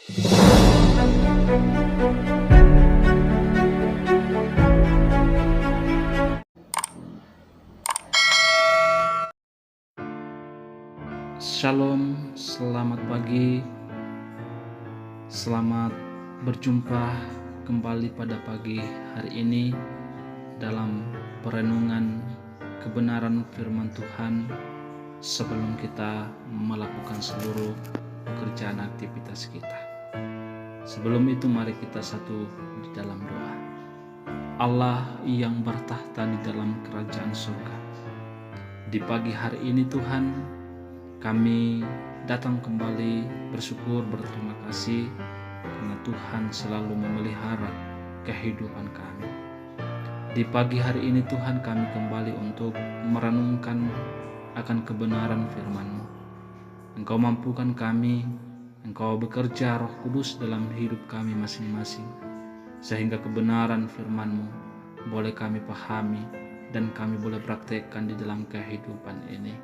Shalom, selamat pagi, selamat berjumpa kembali pada pagi hari ini dalam perenungan kebenaran firman Tuhan sebelum kita melakukan seluruh pekerjaan aktivitas kita. Sebelum itu mari kita satu di dalam doa. Allah yang bertahta di dalam kerajaan surga, di pagi hari ini Tuhan, kami datang kembali bersyukur, berterima kasih karena Tuhan selalu memelihara kehidupan kami. Di pagi hari ini Tuhan, kami kembali untuk merenungkan akan kebenaran firman-Mu. Engkau mampukan kami, Engkau bekerja Roh Kudus dalam hidup kami masing-masing, sehingga kebenaran firman-Mu boleh kami pahami dan kami boleh praktekkan di dalam kehidupan ini.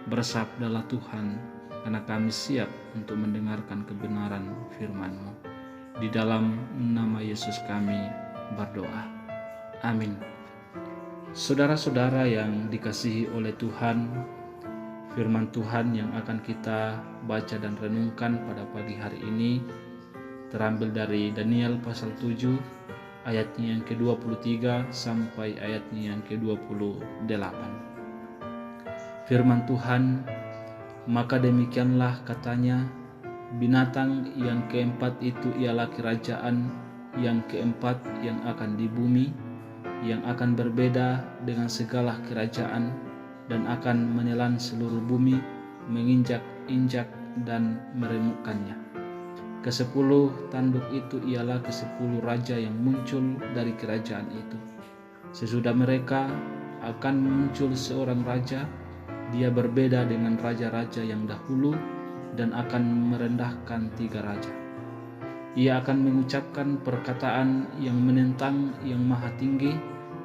Bersabdalah Tuhan, karena kami siap untuk mendengarkan kebenaran firman-Mu. Di dalam nama Yesus kami berdoa. Amin. Saudara-saudara yang dikasihi oleh Tuhan, firman Tuhan yang akan kita baca dan renungkan pada pagi hari ini terambil dari Daniel pasal 7 ayatnya yang ke-23 sampai ayatnya yang ke-28. Firman Tuhan, maka demikianlah katanya, binatang yang keempat itu ialah kerajaan yang keempat yang akan di bumi, yang akan berbeda dengan segala kerajaan dan akan menelan seluruh bumi, menginjak-injak dan meremukkannya. Kesepuluh tanduk itu ialah kesepuluh raja yang muncul dari kerajaan itu. Sesudah mereka akan muncul seorang raja. Dia berbeda dengan raja-raja yang dahulu dan akan merendahkan tiga raja. Ia akan mengucapkan perkataan yang menentang yang maha tinggi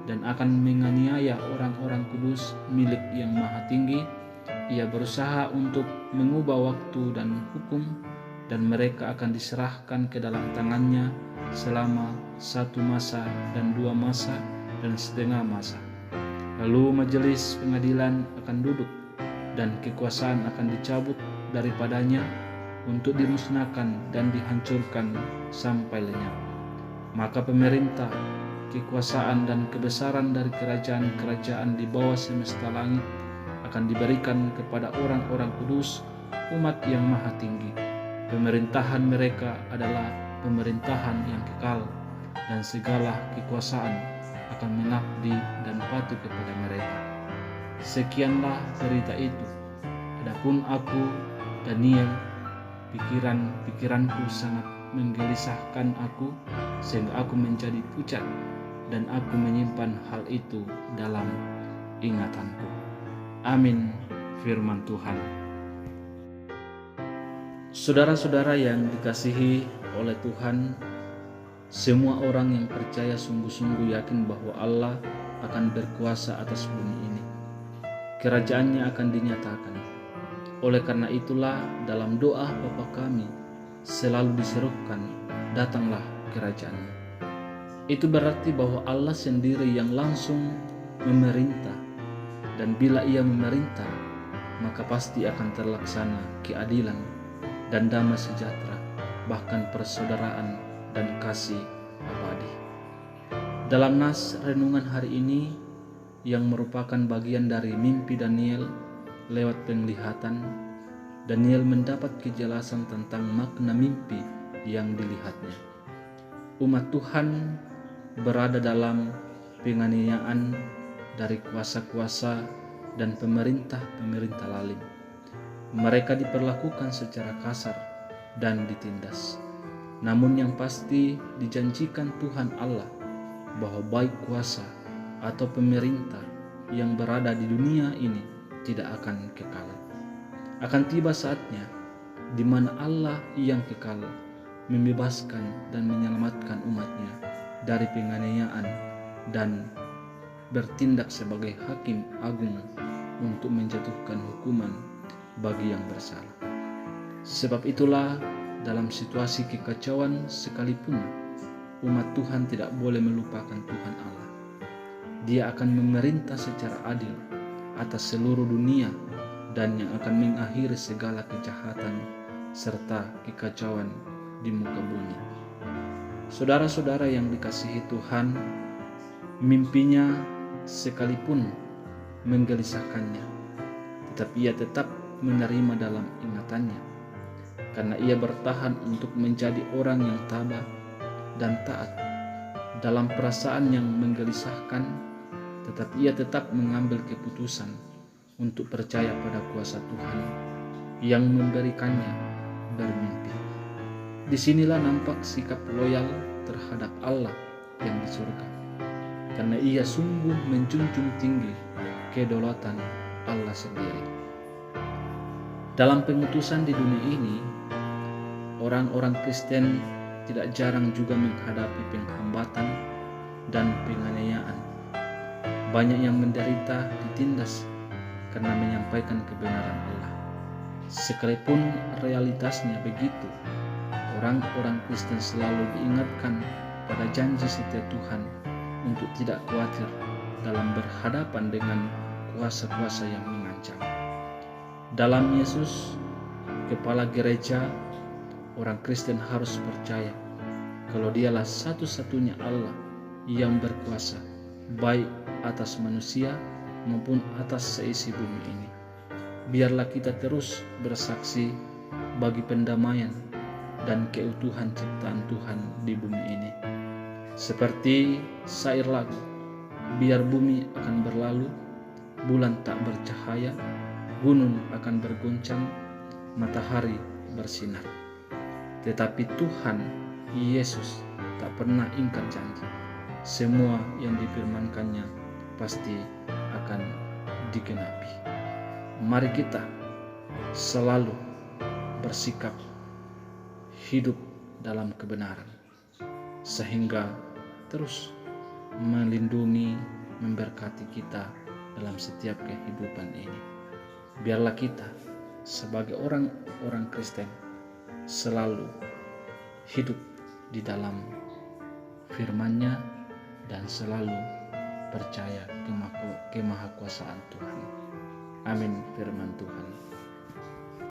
dan akan menganiaya orang-orang kudus milik yang maha tinggi. Ia berusaha untuk mengubah waktu dan hukum, dan mereka akan diserahkan ke dalam tangannya selama 1 masa dan 2 masa dan setengah masa. Lalu majelis pengadilan akan duduk dan kekuasaan akan dicabut daripadanya untuk dimusnahkan dan dihancurkan sampai lenyap. Maka pemerintah, kekuasaan dan kebesaran dari kerajaan-kerajaan di bawah semesta langit akan diberikan kepada orang-orang kudus, umat yang maha tinggi. Pemerintahan mereka adalah pemerintahan yang kekal, dan segala kekuasaan akan mengabdi dan patuh kepada mereka. Sekianlah cerita itu. Adapun aku, Daniel, pikiranku sangat menggelisahkan aku, sehingga aku menjadi pucat, dan aku menyimpan hal itu dalam ingatanku. Amin. Firman Tuhan. Saudara-saudara yang dikasihi oleh Tuhan, semua orang yang percaya sungguh-sungguh yakin bahwa Allah akan berkuasa atas bumi ini. Kerajaannya akan dinyatakan. Oleh karena itulah dalam doa Bapa kami selalu diserukan, datanglah kerajaan-Mu. Itu berarti bahwa Allah sendiri yang langsung memerintah, dan bila Ia memerintah, maka pasti akan terlaksana keadilan dan damai sejahtera, bahkan persaudaraan dan kasih abadi. Dalam nas renungan hari ini yang merupakan bagian dari mimpi Daniel lewat penglihatan, Daniel mendapat kejelasan tentang makna mimpi yang dilihatnya. Umat Tuhan berada dalam penganiayaan dari kuasa-kuasa dan pemerintah-pemerintah lalim. Mereka diperlakukan secara kasar dan ditindas. Namun yang pasti dijanjikan Tuhan Allah bahwa baik kuasa atau pemerintah yang berada di dunia ini tidak akan kekal. Akan tiba saatnya di mana Allah yang kekal membebaskan dan menyelamatkan umatnya dari penganiayaan dan bertindak sebagai hakim agung untuk menjatuhkan hukuman bagi yang bersalah. Sebab itulah dalam situasi kekacauan sekalipun, umat Tuhan tidak boleh melupakan Tuhan Allah. Dia akan memerintah secara adil atas seluruh dunia dan yang akan mengakhiri segala kejahatan serta kekacauan di muka bumi. Saudara-saudara yang dikasihi Tuhan, mimpinya sekalipun menggelisahkannya, tetapi ia tetap menerima dalam ingatannya, karena ia bertahan untuk menjadi orang yang tabah dan taat. Dalam perasaan yang menggelisahkan, tetapi ia tetap mengambil keputusan untuk percaya pada kuasa Tuhan yang memberikannya bermimpi. Disinilah nampak sikap loyal terhadap Allah yang di surga, karena ia sungguh menjunjung tinggi kedaulatan Allah sendiri. Dalam pengutusan di dunia ini, orang-orang Kristen tidak jarang juga menghadapi penghambatan dan penganiayaan. Banyak yang menderita ditindas karena menyampaikan kebenaran Allah. Sekalipun realitasnya begitu, orang-orang Kristen selalu diingatkan pada janji setia Tuhan untuk tidak khawatir dalam berhadapan dengan kuasa-kuasa yang mengancam. Dalam Yesus, Kepala Gereja, orang Kristen harus percaya kalau Dialah satu-satunya Allah yang berkuasa, baik atas manusia maupun atas seisi bumi ini. Biarlah kita terus bersaksi bagi pendamaian dan keutuhan ciptaan Tuhan di bumi ini. Seperti syair lagu, biar bumi akan berlalu, bulan tak bercahaya, gunung akan berguncang, matahari bersinar. Tetapi Tuhan Yesus tak pernah ingkar janji. Semua yang difirmankannya pasti akan digenapi. Mari kita selalu bersikap hidup dalam kebenaran, sehingga terus melindungi, memberkati kita dalam setiap kehidupan ini. Biarlah kita sebagai orang-orang Kristen selalu hidup di dalam firman-Nya dan selalu percaya kemahakuasaan Tuhan. Amin. Firman Tuhan.